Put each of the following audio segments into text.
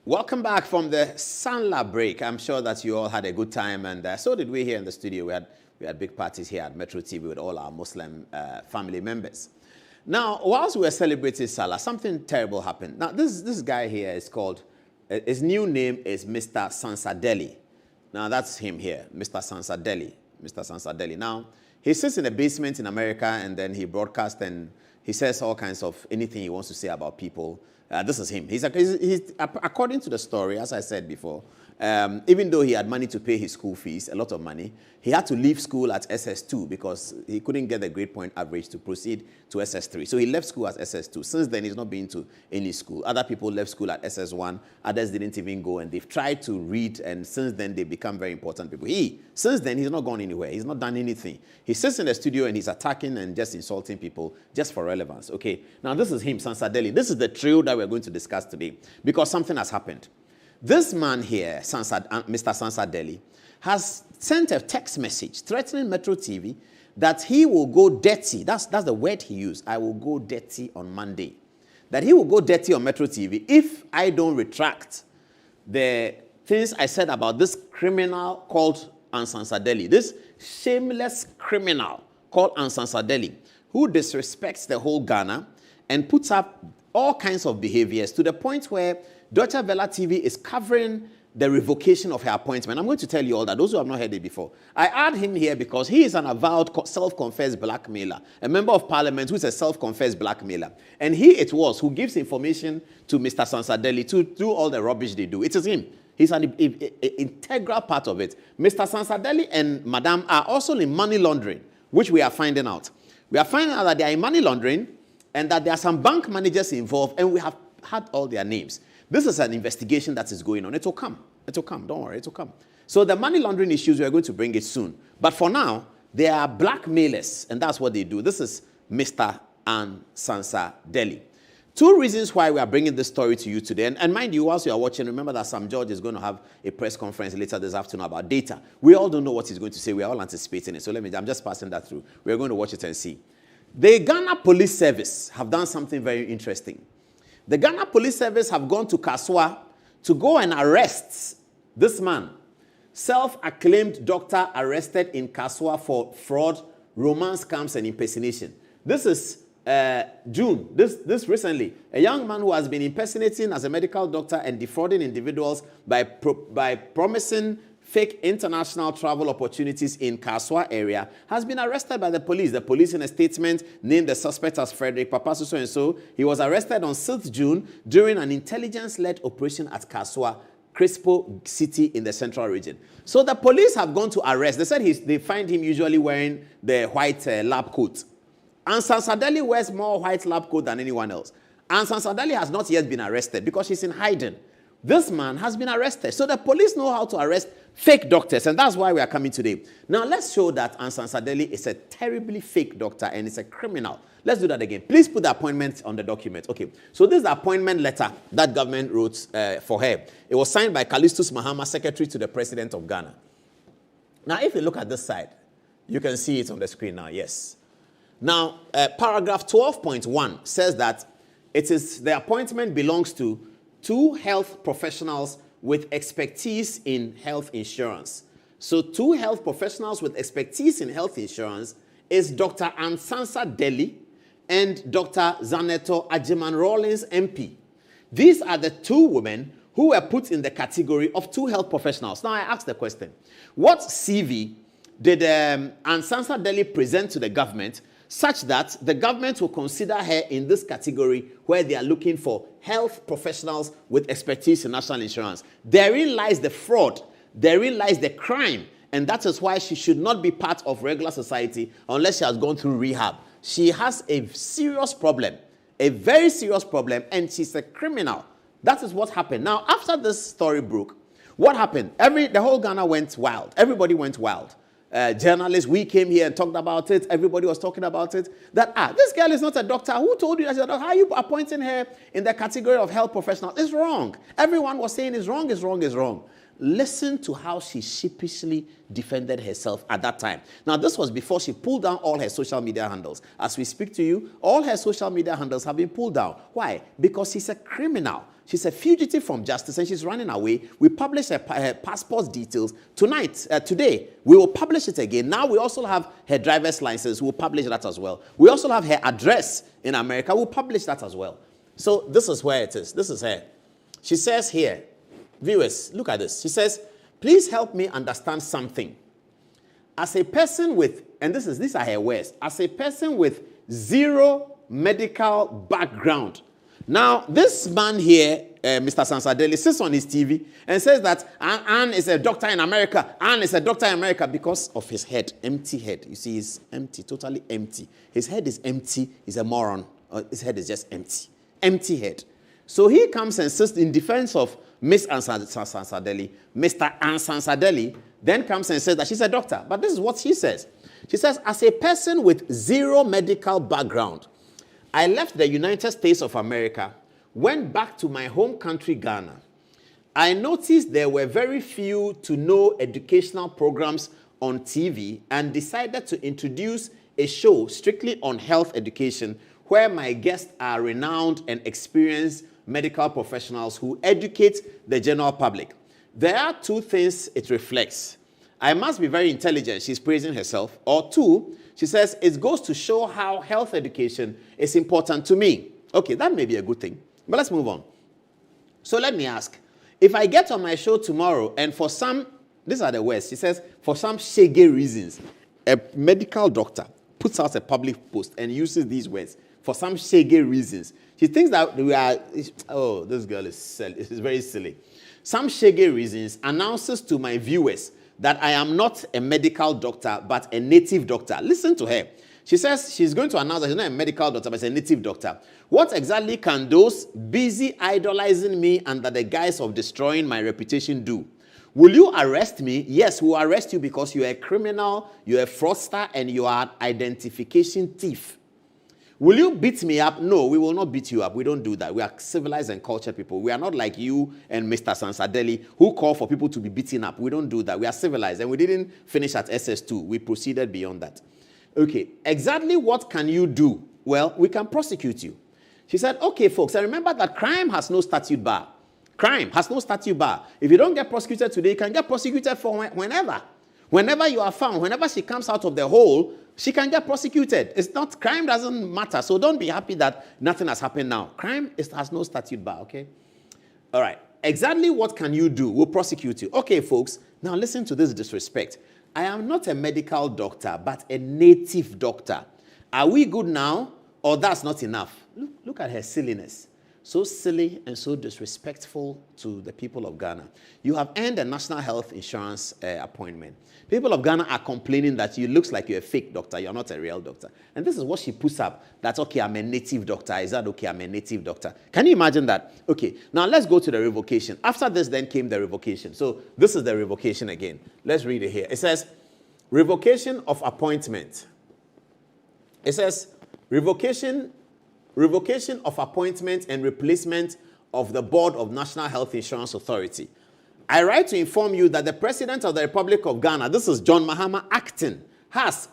Welcome back from the Sanla break. I'm sure that you all had a good time, and so did we here in the studio. We had big parties here at Metro TV with all our Muslim family members. Now, whilst we were celebrating Salah, something terrible happened. Now, this guy here is called, his new name is Mr. Sansa Daly. Now, that's him here, Mr. Sansa Daly. Mr. Sansa Daly. Now, he sits in a basement in America, and then he broadcasts and he says all kinds of anything he wants to say about people. This is him. He's, according to the story, as I said before, even though he had money to pay his school fees, a lot of money, he had to leave school at SS2 because he couldn't get the grade point average to proceed to SS3. So he left school at SS2. Since then, he's not been to any school. Other people left school at SS1. Others didn't even go, and they've tried to read, and since then, they've become very important people. Since then, he's not gone anywhere. He's not done anything. He sits in the studio, and he's attacking and just insulting people just for relevance. Okay, now this is him, Sansa Daly. This is the trio that we're going to discuss today because something has happened. This man here, Mr. Sansa Daly, has sent a text message threatening Metro TV that he will go dirty. That's the word he used. I will go dirty on Monday. That he will go dirty on Metro TV if I don't retract the things I said about this criminal called Sansa Daly. This shameless criminal called Sansa Daly, who disrespects the whole Ghana and puts up all kinds of behaviors to the point where Otchere TV is covering the revocation of her appointment. I'm going to tell you all that, those who have not heard it before. I add him here because he is an avowed self-confessed blackmailer, a member of parliament who is a self-confessed blackmailer. And he it was who gives information to Mr. Sansa Daly to do all the rubbish they do. It is him. He's an integral part of it. Mr. Sansa Daly and Madam are also in money laundering, which we are finding out. We are finding out that they are in money laundering and that there are some bank managers involved, and we have had all their names. This is an investigation that is going on. It will come. It will come. Don't worry. It will come. So the money laundering issues, we are going to bring it soon. But for now, they are blackmailers, and that's what they do. This is Mr. and Sansa Daly. Two reasons why we are bringing this story to you today. And mind you, whilst you are watching, remember that Sam George is going to have a press conference later this afternoon about data. We all don't know what he's going to say. We are all anticipating it. So I'm just passing that through. We're going to watch it and see. The Ghana Police Service have done something very interesting. The Ghana Police Service have gone to Kaswa to go and arrest this man, self-acclaimed doctor arrested in Kaswa for fraud, romance scams, and impersonation. This is June, this recently. A young man who has been impersonating as a medical doctor and defrauding individuals by promising fake international travel opportunities in Kaswa area has been arrested by the police. The police in a statement named the suspect as Frederick Papa so. He was arrested on 6th June during an intelligence-led operation at Kaswa, Crispo City in the central region. So the police have gone to arrest. They said they find him usually wearing the white lab coat. And Sansa Daly wears more white lab coat than anyone else. And Sansa Daly has not yet been arrested because she's in hiding. This man has been arrested. So the police know how to arrest fake doctors, and that's why we are coming today. Now, let's show that Sansa Daly is a terribly fake doctor and is a criminal. Let's do that again. Please put the appointment on the document. Okay, so this is the appointment letter that government wrote for her. It was signed by Callistus Mahama, Secretary to the President of Ghana. Now, if you look at this side, you can see it on the screen now, yes. Now, paragraph 12.1 says that the appointment belongs to 2 health professionals with expertise in health insurance. So 2 health professionals with expertise in health insurance is Dr. Sansa Daly and Dr. Zaneto Ajiman Rawlings MP. These are the 2 women who were put in the category of 2 health professionals. Now I ask the question, what CV did Sansa Daly present to the government such that the government will consider her in this category where they are looking for health professionals with expertise in national insurance? Therein lies the fraud. Therein lies the crime. And that is why she should not be part of regular society unless she has gone through rehab. She has a serious problem, a very serious problem, and she's a criminal. That is what happened. Now, after this story broke, what happened? The whole Ghana went wild. Everybody went wild. Journalists, we came here and talked about it. Everybody was talking about it. That, this girl is not a doctor. Who told you that she's a doctor? How are you appointing her in the category of health professional? It's wrong. Everyone was saying it's wrong, it's wrong, it's wrong. Listen to how she sheepishly defended herself at that time. Now, this was before she pulled down all her social media handles. As we speak to you, all her social media handles have been pulled down. Why? Because she's a criminal. She's a fugitive from justice and she's running away. We published her passport details today. We will publish it again. Now we also have her driver's license. We'll publish that as well. We also have her address in America. We'll publish that as well. So this is where it is. This is her. She says here, viewers, look at this. She says, please help me understand something. As a person with, and these are her words, as a person with zero medical background. Now, this man here, Mr. Sansa Daly, sits on his TV and says that Anne is a doctor in America. Anne is a doctor in America because of his head, empty head. You see, he's empty, totally empty. His head is empty. He's a moron. His head is just empty. Empty head. So he comes and sits in defense of Miss Sansa Daly. Mr. Anne Sansa Daly then comes and says that she's a doctor. But this is what she says. She says, as a person with zero medical background, I left the United States of America, went back to my home country, Ghana. I noticed there were very few to no educational programs on TV and decided to introduce a show strictly on health education where my guests are renowned and experienced medical professionals who educate the general public. There are two things it reflects. I must be very intelligent, she's praising herself. Or two, she says, it goes to show how health education is important to me. Okay, that may be a good thing. But let's move on. So let me ask, if I get on my show tomorrow and for some, these are the words, she says, for some shaggy reasons, a medical doctor puts out a public post and uses these words, for some shaggy reasons. She thinks that we are, oh, this girl is silly. It's very silly. Some shaggy reasons announces to my viewers that I am not a medical doctor, but a native doctor. Listen to her. She says she's going to announce that she's not a medical doctor, but she's a native doctor. What exactly can those busy idolizing me under the guise of destroying my reputation do? Will you arrest me? Yes, we'll arrest you because you're a criminal, you're a fraudster, and you are an identification thief. Will you beat me up? No, we will not beat you up. We don't do that. We are civilized and cultured people. We are not like you and Mr. Sansa Daly who call for people to be beaten up. We don't do that. We are civilized. And we didn't finish at SS2. We proceeded beyond that. Okay, exactly what can you do? Well, we can prosecute you. She said, okay, folks, and remember that crime has no statute bar. Crime has no statute bar. If you don't get prosecuted today, you can get prosecuted for whenever. Whenever you are found, whenever she comes out of the hole, she can get prosecuted. It's not, crime doesn't matter. So don't be happy that nothing has happened now. Crime has no statute bar, okay? All right. Exactly what can you do? We'll prosecute you. Okay, folks, now listen to this disrespect. I am not a medical doctor, but a native doctor. Are we good now? Or that's not enough? Look at her silliness. So silly and so disrespectful to the people of Ghana. You have earned a national health insurance appointment. People of Ghana are complaining that you look like you're a fake doctor. You're not a real doctor. And this is what she puts up. That's okay, I'm a native doctor. Is that okay, I'm a native doctor? Can you imagine that? Okay, now let's go to the revocation. After this then came the revocation. So this is the revocation again. Let's read it here. It says, revocation of appointment. It says, revocation of appointment and replacement of the Board of National Health Insurance Authority. I write to inform you that the President of the Republic of Ghana, this is John Mahama acting, has,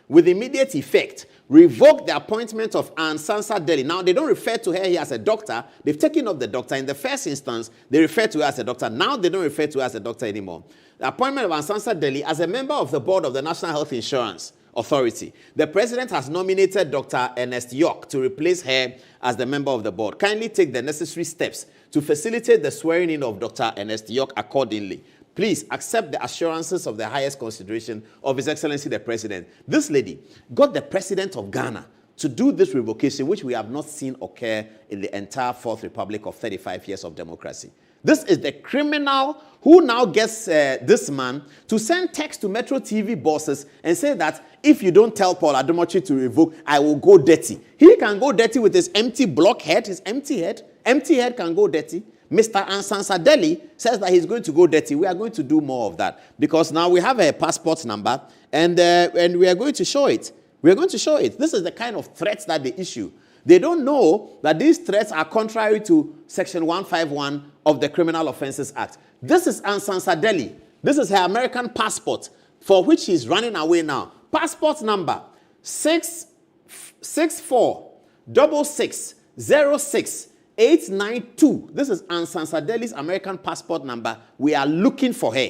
with immediate effect, revoked the appointment of Anne Sansa Daly. Now, they don't refer to her here as a doctor. They've taken off the doctor. In the first instance, they refer to her as a doctor. Now, they don't refer to her as a doctor anymore. The appointment of Anne Sansa Daly as a member of the Board of the National Health Insurance Authority. The President has nominated Dr. Ernest York to replace her as the member of the board. Kindly take the necessary steps to facilitate the swearing in of Dr. Ernest York accordingly. Please accept the assurances of the highest consideration of His Excellency the President. This lady got the President of Ghana to do this revocation, which we have not seen occur in the entire Fourth Republic of 35 years of democracy. This is the criminal who now gets this man to send text to Metro TV bosses and say that if you don't tell Paul Adom to revoke, I will go dirty. He can go dirty with his empty block head, his empty head. Empty head can go dirty. Mr. Sansa Daly says that he's going to go dirty. We are going to do more of that because now we have a passport number and we are going to show it. We are going to show it. This is the kind of threats that they issue. They don't know that these threats are contrary to Section 151 of the Criminal Offences Act. This is Anne Sansa Daly. This is her American passport for which she's running away now. Passport number 6646606 892. This is Sansa Daly's American passport number. We are looking for her.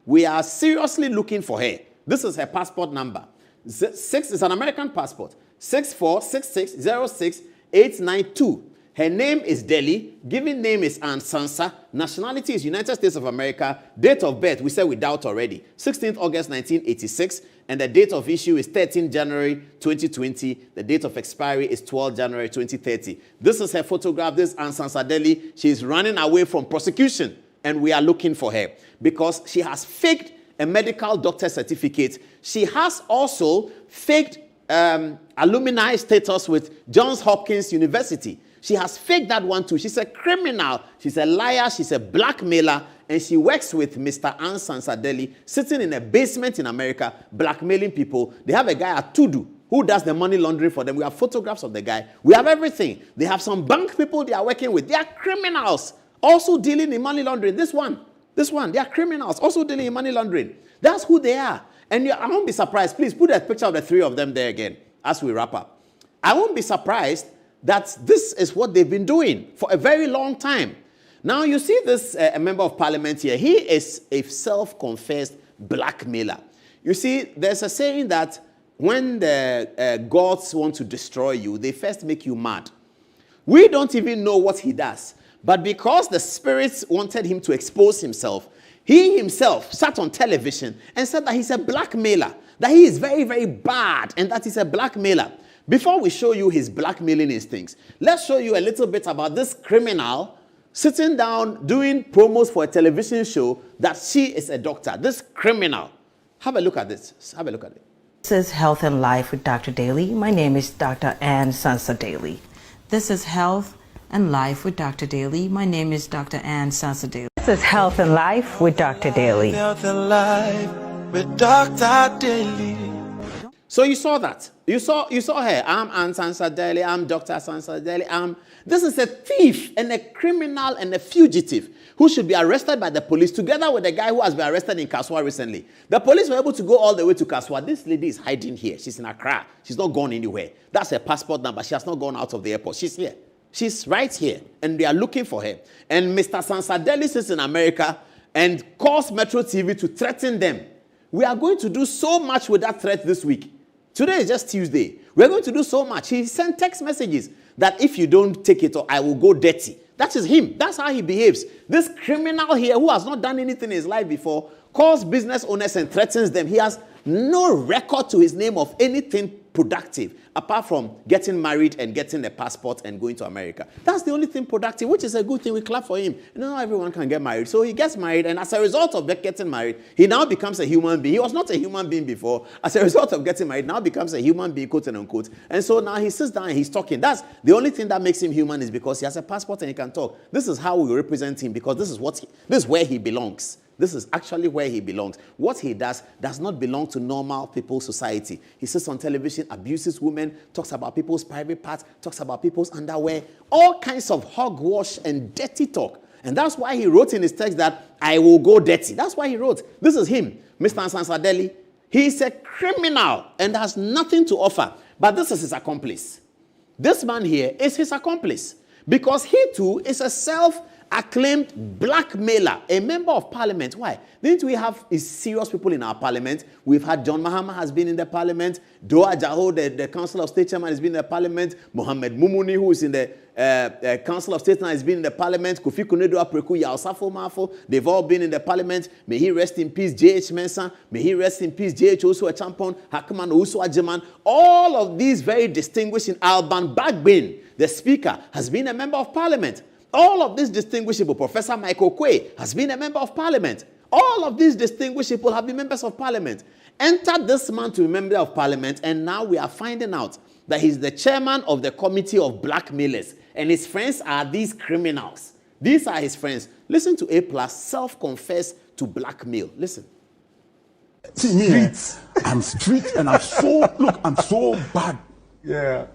We are seriously looking for her. This is her passport number. 6 is an American passport. 646606892. Her name is Daly. Given name is Sansa. Nationality is United States of America. Date of birth, we said without already. 16th August 1986. And the date of issue is 13 January 2020. The date of expiry is 12 January 2030. This is her photograph. This is Sansa Daly. She is running away from prosecution. And we are looking for her because she has faked a medical doctor certificate. She has also faked alumni status with Johns Hopkins University. She has faked that one too. She's a criminal. She's a liar. She's a blackmailer. And she works with Mr. Sansa Daly, sitting in a basement in America, blackmailing people. They have a guy at Tudu who does the money laundering for them. We have photographs of the guy. We have everything. They have some bank people they are working with. They are criminals, also dealing in money laundering. This one, they are criminals, also dealing in money laundering. That's who they are. And I won't be surprised. Please put a picture of the three of them there again as we wrap up. I won't be surprised that this is what they've been doing for a very long time. Now, you see this member of parliament here. He is a self-confessed blackmailer. You see, there's a saying that when the gods want to destroy you, they first make you mad. We don't even know what he does. But because the spirits wanted him to expose himself, he himself sat on television and said that he's a blackmailer, that he is very, very bad, and that he's a blackmailer. Before we show you his blackmailing instincts, let's show you a little bit about this criminal sitting down doing promos for a television show that she is a doctor. This criminal. Have a look at this. Have a look at it. This is Health and Life with Dr. Daly. My name is Dr. Sansa Daly. This is Health and Life with Dr. Daly. My name is Dr. Sansa Daly. This is Health and Life with Dr. Daly. Health and Life with Dr. Daly. So you saw that. You saw her. I'm Sansa Daly. I'm Dr. Sansa Daly. This is a thief and a criminal and a fugitive who should be arrested by the police together with a guy who has been arrested in Kaswa recently. The police were able to go all the way to Kaswa. This lady is hiding here. She's in Accra. She's not gone anywhere. That's her passport number. She has not gone out of the airport. She's here. She's right here. And they are looking for her. And Mr. Sansa Daly sits in America and calls Metro TV to threaten them. We are going to do so much with that threat this week. Today is just Tuesday. We're going to do so much. He sent text messages that if you don't take it, I will go dirty. That is him. That's how he behaves. This criminal here who has not done anything in his life before calls business owners and threatens them. He has no record to his name of anything productive apart from getting married and getting a passport and going to America. That's the only thing productive, which is a good thing. We clap for him. Not everyone can get married. So he gets married, and as a result of getting married, he now becomes a human being. He was not a human being before. As a result of getting married, now becomes a human being, quote and unquote. And so now he sits down and he's talking. That's the only thing that makes him human, is because he has a passport and he can talk. This is how we represent him, because this is where he belongs. This is actually where he belongs. What he does not belong to normal people's society. He sits on television, abuses women, talks about people's private parts, talks about people's underwear, all kinds of hogwash and dirty talk. And that's why he wrote in his text that I will go dirty. That's why he wrote. This is him, Mr. Sansa Daly. He is a criminal and has nothing to offer. But this is his accomplice. This man here is his accomplice, because he too is a self-acclaimed blackmailer, a member of parliament. Why? Didn't we have serious people in our parliament? We've had John Mahama has been in the parliament. Doa Jaho, the Council of State Chairman, has been in the parliament. Mohammed Mumuni, who is in the Council of State now, has been in the parliament. Kofi Konedo Apreku, Yaosafo Mafo, they've all been in the parliament. May he rest in peace, J.H. Mensah. May he rest in peace, J.H. Osu Achampon, Hakman Osu Ajeman. All of these very distinguished in Alban Bagbin, the speaker, has been a member of parliament. All of these distinguishable, Professor Michael Quay has been a member of parliament. All of these distinguishable have been members of parliament. Entered this man to be a member of parliament, and now we are finding out that he's the chairman of the committee of blackmailers, and his friends are these criminals. These are his friends. Listen to A+, self-confessed to blackmail. Listen. See me, I'm street and I'm so bad. Yeah.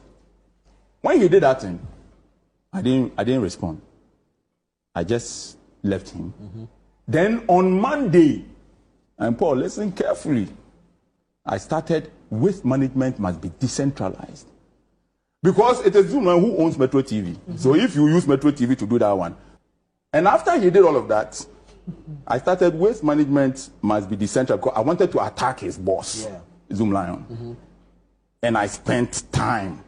When he did that thing, I didn't respond. I just left him. Mm-hmm. Then on Monday, and Paul, listen carefully. I started with management must be decentralized. Because it is Zoomlion who owns Metro TV. So if you use Metro TV to do that one. And after he did all of that, I started waste management must be decentralized because I wanted to attack his boss, Zoomlion. And I spent time.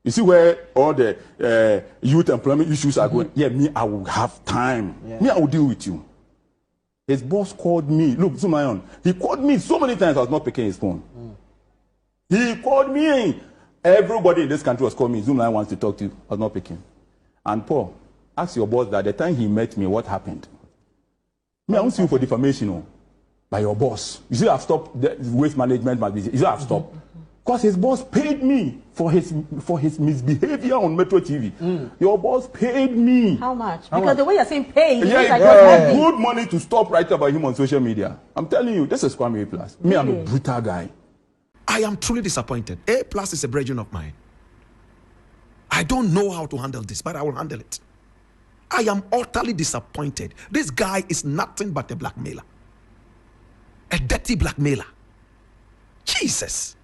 You see where all the youth employment issues are going? Yeah, me, I will have time. Me, I will deal with you. His boss called me. Look, Zoomlion, he called me so many times I was not picking his phone. He called me. Everybody in this country was calling me. Zoomlion wants to talk to you. I was not picking. And Paul, ask your boss that the time he met me, what happened? Me, I won't sue you for defamation by your boss. You see, I've stopped the waste management. You see, I've stopped. Because his boss paid me for his misbehavior on Metro TV. Your boss paid me. How much? Because the way you're saying pay, He got good money to stop writing about him on social media. I'm telling you, this is Kwame A+. Me, I'm a brutal guy. I am truly disappointed. A+ is a brethren of mine. I don't know how to handle this, but I will handle it. I am utterly disappointed. This guy is nothing but a blackmailer. A dirty blackmailer. Jesus.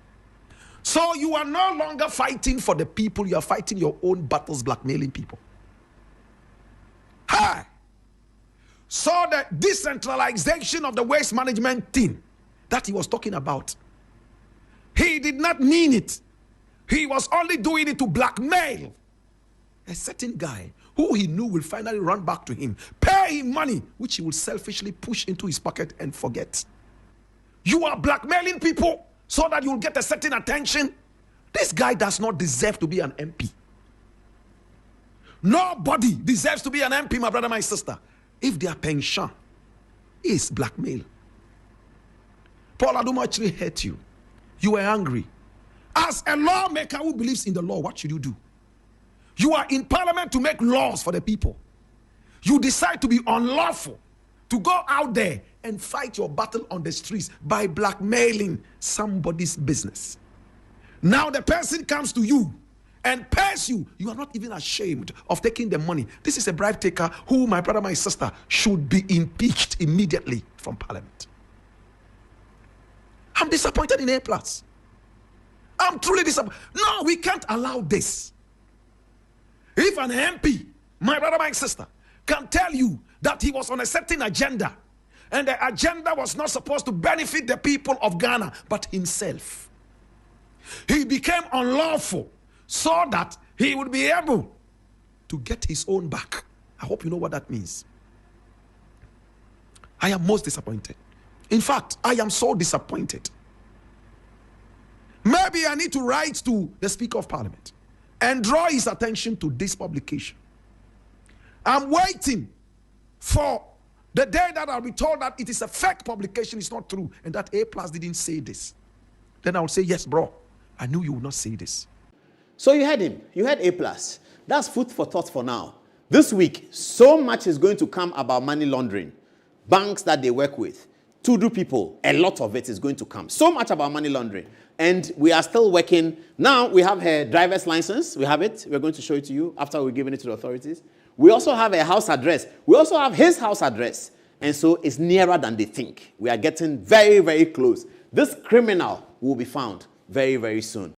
So you are no longer fighting for the people, you are fighting your own battles, blackmailing people. Hi. So the decentralization of the waste management thing that he was talking about, he did not mean it. He was only doing it to blackmail a certain guy who he knew will finally run back to him, pay him money, which he will selfishly push into his pocket and forget. You are blackmailing people so that you'll get a certain attention. This guy does not deserve to be an MP. Nobody deserves to be an MP, my brother, my sister, if their pension is blackmail. Paul Adom actually hurt you. You were angry. As a lawmaker who believes in the law, what should you do? You are in parliament to make laws for the people. You decide to be unlawful, to go out there and fight your battle on the streets by blackmailing somebody's business. Now the person comes to you and pays you. You are not even ashamed of taking the money. This is a bribe taker who, my brother, my sister, should be impeached immediately from parliament. I'm disappointed in A+. I'm truly disappointed. No, we can't allow this. If an MP, my brother, my sister, can tell you that he was on a certain agenda and the agenda was not supposed to benefit the people of Ghana but himself, he became unlawful so that he would be able to get his own back. I hope you know what that means. I am most disappointed. In fact, I am so disappointed. Maybe I need to write to the Speaker of Parliament and draw his attention to this publication. I'm waiting for the day that I'll be told that it is a fake publication, it's not true, and that A+ didn't say this. Then I'll say, yes, bro, I knew you would not say this. So you heard him. You heard A+. That's food for thought for now. This week, so much is going to come about money laundering. Banks that they work with, to-do people, a lot of it is going to come. So much about money laundering. And we are still working. Now we have her driver's license. We have it. We're going to show it to you after we've given it to the authorities. We also have a house address. We also have his house address. And so it's nearer than they think. We are getting very, very close. This criminal will be found very, very soon.